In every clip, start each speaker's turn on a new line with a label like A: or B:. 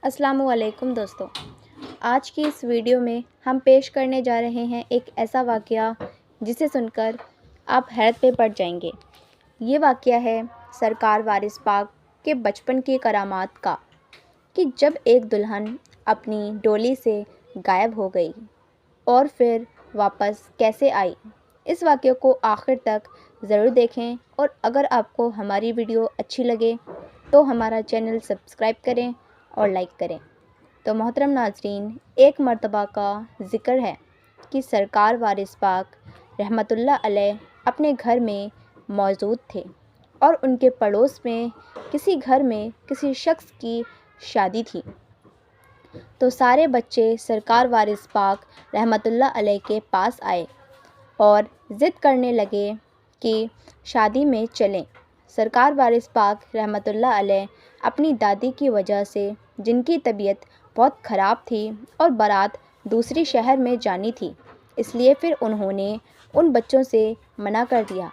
A: अस्सलामुअलैकुम दोस्तों। आज की इस वीडियो में हम पेश करने जा रहे हैं एक ऐसा वाक़या जिसे सुनकर आप हैरत में पड़ जाएंगे। ये वाक़या है सरकार वारिस पाक के बचपन की करामात का, कि जब एक दुल्हन अपनी डोली से गायब हो गई और फिर वापस कैसे आई। इस वाक़ये को आखिर तक ज़रूर देखें और अगर आपको हमारी वीडियो अच्छी लगे तो हमारा चैनल सब्सक्राइब करें और लाइक करें। तो मोहतरम नाज़रीन, एक मर्तबा का ज़िक्र है कि सरकार वारिस पाक रहमतुल्लाह अलैह अपने घर में मौजूद थे और उनके पड़ोस में किसी घर में किसी शख्स की शादी थी। तो सारे बच्चे सरकार वारिस पाक रहमतुल्लाह अलैह के पास आए और ज़िद करने लगे कि शादी में चलें। सरकार वारिस पाक रहमतुल्लाह अलैह अपनी दादी की वजह से, जिनकी तबीयत बहुत ख़राब थी और बारात दूसरी शहर में जानी थी, इसलिए फिर उन्होंने उन बच्चों से मना कर दिया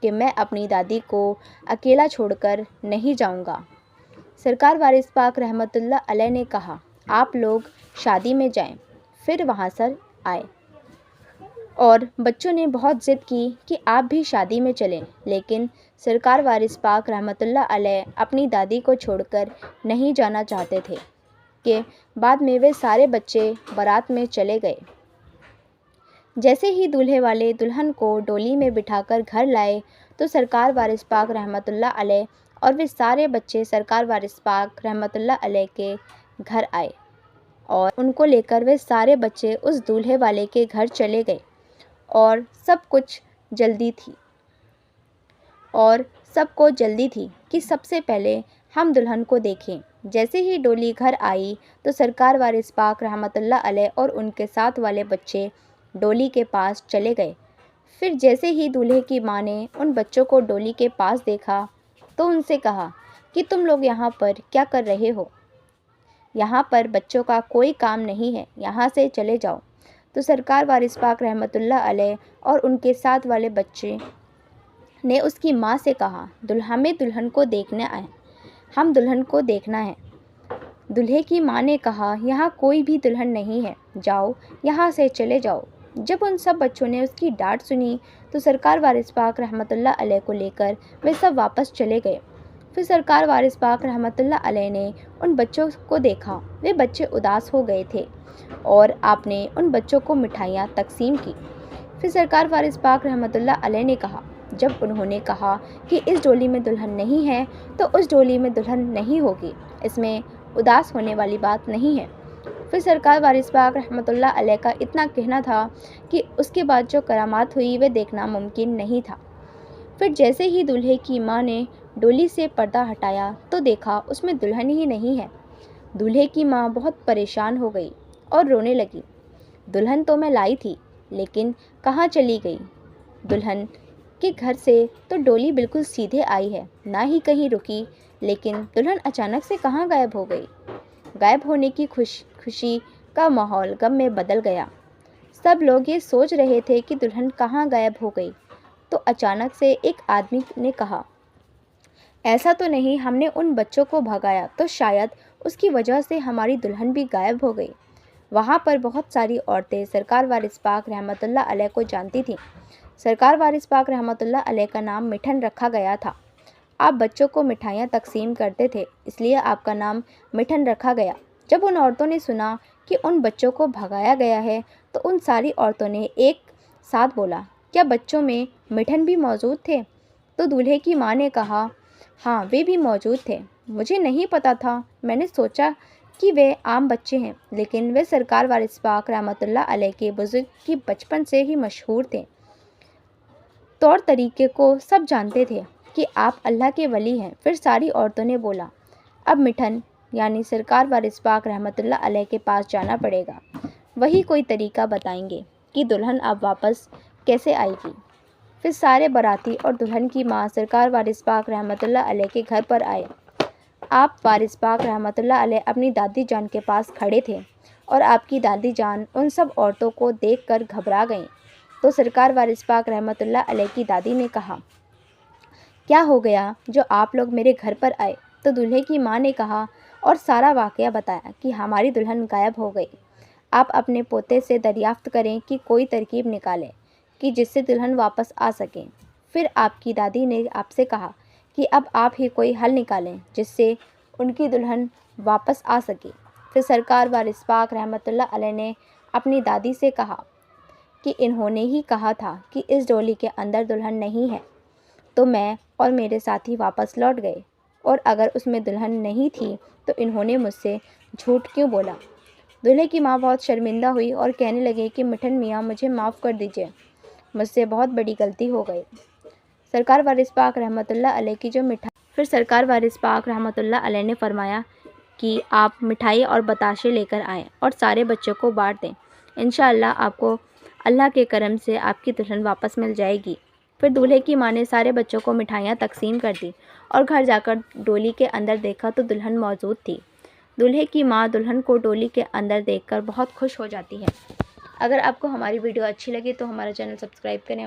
A: कि मैं अपनी दादी को अकेला छोड़कर नहीं जाऊंगा। सरकार वारिस पाक रहमतुल्लाह अलैह ने कहा, आप लोग शादी में जाएं। फिर वहाँ से आए और बच्चों ने बहुत ज़िद की कि आप भी शादी में चलें, लेकिन सरकार वारिस पाक रहमतुल्लाह अलैह अपनी दादी को छोड़कर नहीं जाना चाहते थे। कि बाद में वे सारे बच्चे बारात में चले गए। जैसे ही दूल्हे वाले दुल्हन को डोली में बिठाकर घर लाए तो सरकार वारिस पाक रहमतुल्लाह अलैह और वे सारे बच्चे सरकार वारिस पाक रहमतुल्लाह अलैह के घर आए और उनको लेकर वे सारे बच्चे उस दूल्हे वाले के घर चले गए और सबको जल्दी थी कि सबसे पहले हम दुल्हन को देखें। जैसे ही डोली घर आई तो सरकार वारिस पाक रहमतुल्लाह अलैह और उनके साथ वाले बच्चे डोली के पास चले गए। फिर जैसे ही दूल्हे की माँ ने उन बच्चों को डोली के पास देखा तो उनसे कहा कि तुम लोग यहाँ पर क्या कर रहे हो? यहाँ पर बच्चों का कोई काम नहीं है, यहाँ से चले जाओ। तो सरकार वारिस पाक रहमतुल्लाह अलैह और उनके साथ वाले बच्चे ने उसकी माँ से कहा, हमें दुल्हन को देखने आए, हम दुल्हन को देखना है। दूल्हे की माँ ने कहा, यहाँ कोई भी दुल्हन नहीं है, जाओ यहाँ से चले जाओ। जब उन सब बच्चों ने उसकी डांट सुनी तो सरकार वारिस पाक रहमतुल्लाह अलैह को लेकर वे सब वापस चले गए। फिर सरकार वारिस पाक रहमतुल्लाह अलैह ने उन बच्चों को देखा, वे बच्चे उदास हो गए थे और आपने उन बच्चों को मिठाइयाँ तकसीम की। फिर सरकार वारिस पाक रहमतुल्लाह अलैह ने कहा, जब उन्होंने कहा कि इस डोली में दुल्हन नहीं है तो उस डोली में दुल्हन नहीं होगी, इसमें उदास होने वाली बात नहीं है। फिर सरकार वारिस पाक रहमतुल्लाह अलैह का इतना कहना था कि उसके बाद जो करामात हुई वे देखना मुमकिन नहीं था। फिर जैसे ही दूल्हे की माँ ने डोली से पर्दा हटाया तो देखा उसमें दुल्हन ही नहीं है। दूल्हे की माँ बहुत परेशान हो गई और रोने लगी, दुल्हन तो मैं लाई थी, लेकिन कहाँ चली गई? दुल्हन के घर से तो डोली बिल्कुल सीधे आई है, ना ही कहीं रुकी, लेकिन दुल्हन अचानक से कहाँ गायब हो गई? गायब होने की खुशी का माहौल गम में बदल गया। सब लोग ये सोच रहे थे कि दुल्हन कहाँ गायब हो गई। तो अचानक से एक आदमी ने कहा, ऐसा तो नहीं हमने उन बच्चों को भगाया तो शायद उसकी वजह से हमारी दुल्हन भी गायब हो गई। वहाँ पर बहुत सारी औरतें सरकार वारिस पाक रहमतुल्लाह अलैह को जानती थीं। सरकार वारिस पाक रहमतुल्लाह अलैह का नाम मिठन रखा गया था। आप बच्चों को मिठाइयाँ तकसीम करते थे, इसलिए आपका नाम मिठन रखा गया। जब उन औरतों ने सुना कि उन बच्चों को भगाया गया है तो उन सारी औरतों ने एक साथ बोला, क्या बच्चों में मिठन भी मौजूद थे? तो दूल्हे की माँ ने कहा, हाँ वे भी मौजूद थे, मुझे नहीं पता था, मैंने सोचा कि वे आम बच्चे हैं, लेकिन वे सरकार वारिस पाक रहमतुल्लाह अलैह के बुजुर्ग की बचपन से ही मशहूर थे, तौर तरीके को सब जानते थे कि आप अल्लाह के वली हैं। फिर सारी औरतों ने बोला, अब मिठन यानी सरकार वारिस पाक रहमतुल्लाह अलैह के पास जाना पड़ेगा, वही कोई तरीका बताएंगे कि दुल्हन अब वापस कैसे आएगी। फिर सारे बाराती और दुल्हन की माँ सरकार वारिस पाक रहमतुल्लाह अलैह के घर पर आए। आप वारिस पाक रहमतुल्लाह अलैह अपनी दादी जान के पास खड़े थे और आपकी दादी जान उन सब औरतों को देखकर घबरा गईं। तो सरकार वारिस पाक रहमतुल्लाह अलैह की दादी ने कहा, क्या हो गया जो आप लोग मेरे घर पर आए? तो दूल्हे की माँ ने कहा, और सारा वाक़या बताया कि हमारी दुल्हन गायब हो गई। आप अपने पोते से दरियाफ्त करें कि कोई तरकीब निकालें कि जिससे दुल्हन वापस आ सके। फिर आपकी दादी ने आपसे कहा कि अब आप ही कोई हल निकालें जिससे उनकी दुल्हन वापस आ सके। फिर सरकार वारिस पाक रहमतुल्लाह अलैह ने अपनी दादी से कहा कि इन्होंने ही कहा था कि इस डोली के अंदर दुल्हन नहीं है, तो मैं और मेरे साथी वापस लौट गए, और अगर उसमें दुल्हन नहीं थी तो इन्होंने मुझसे झूठ क्यों बोला। दूल्हे की माँ बहुत शर्मिंदा हुई और कहने लगे कि मिठन मियाँ, मुझे माफ़ कर दीजिए, मुझसे बहुत बड़ी गलती हो गई। सरकार वारिस पाक रहमतुल्लाह अलैह की जो मिठाई फिर सरकार वारिस पाक रहमतुल्लाह अलैह ने फरमाया कि आप मिठाई और बताशे लेकर आएँ और सारे बच्चों को बांट दें। इंशाअल्लाह आपको अल्लाह के करम से आपकी दुल्हन वापस मिल जाएगी। फिर दूल्हे की माँ ने सारे बच्चों को मिठाइयाँ तकसीम कर दी और घर जाकर डोली के अंदर देखा तो दुल्हन मौजूद थी। दूल्हे की माँ दुल्हन को डोली के अंदर देखकर बहुत खुश हो जाती है। अगर आपको हमारी वीडियो अच्छी लगी तो हमारा चैनल सब्सक्राइब करें।